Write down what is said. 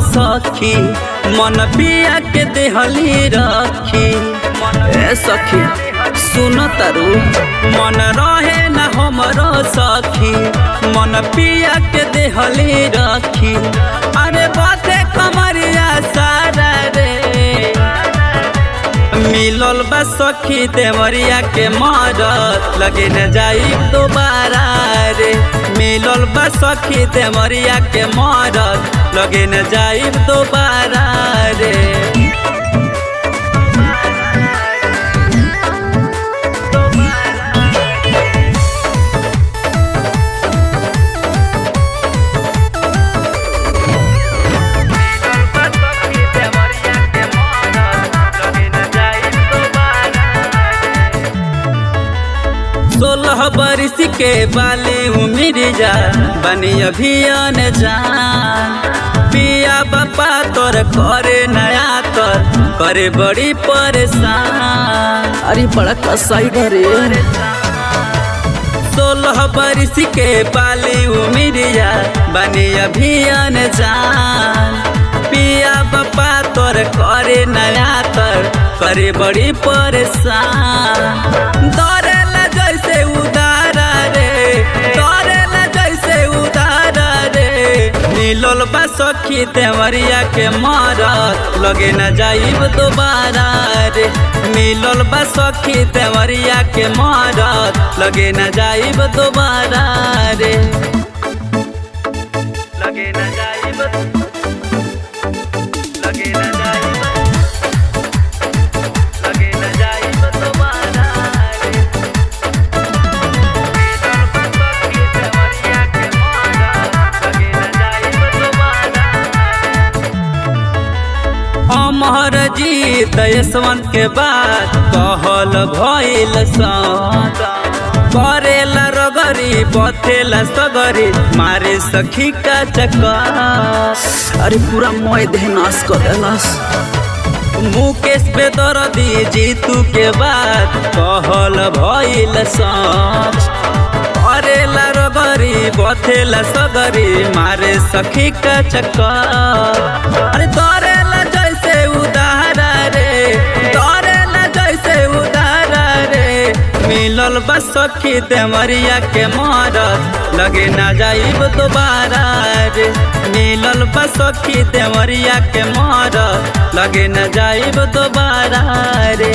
सखी मन पिया के देहली रखी। ए सखी सुन तारू मन रहे न हमरो सखी मन पिया के देहली रखी। अरे बाते कमरिया सारा रे मिलल बा सखी देवरिया के मरद लगे न जाई दोबारा रे। मिलल बा सखी देवरिया के मरद लगे न जाई दोबारा रे। सोलह बरिस के बाली उमिर जा बनी अभियान जान। पिया बापा तोर करे नया तोर करे बड़ी परेशान। अरे बड़ा कसाई रे 16 बरिस के बाली उमिर जा बनी अभियान जान। पिया बापा तोर करे नया तोर करे बड़ी परेशान। दौड़ेला जैसे उदारा रे दौड़ेला जैसे उदारा रे। मिलल बा सखी देवरिया के मरद लगे न जाइब दोबारा रे। मिलल बा सखी देवरिया के मरद लगे न जाइब दोबारा रे। लगे न जाइब लगे न जाइब लगे न जाइब दोबारा रे। मिलल बा सखी देवरिया के मरद लगे न जाइब दोबारा रे। अमर जीत यशवंत के बाद कहल भइल साथ करेला रगरी बथेला सगरी मारे सखी का चक्कर। अरे पूरा मोय देह नाश कर देलस। मुकेश बेदर्दी जीतू के बाद कहल भइल साथ करेला रगरी बथेला सगरी मारे सखी का चक्कर। अरे दौड़ेला जैसे उदारा रे दौड़ेला जैसे उदारा रे। मिलल बा सखी देवरिया के मरद लगे न जाइब दोबारा रे। मिलल बा सखी देवरिया के मरद लगे न जाइब दोबारा रे।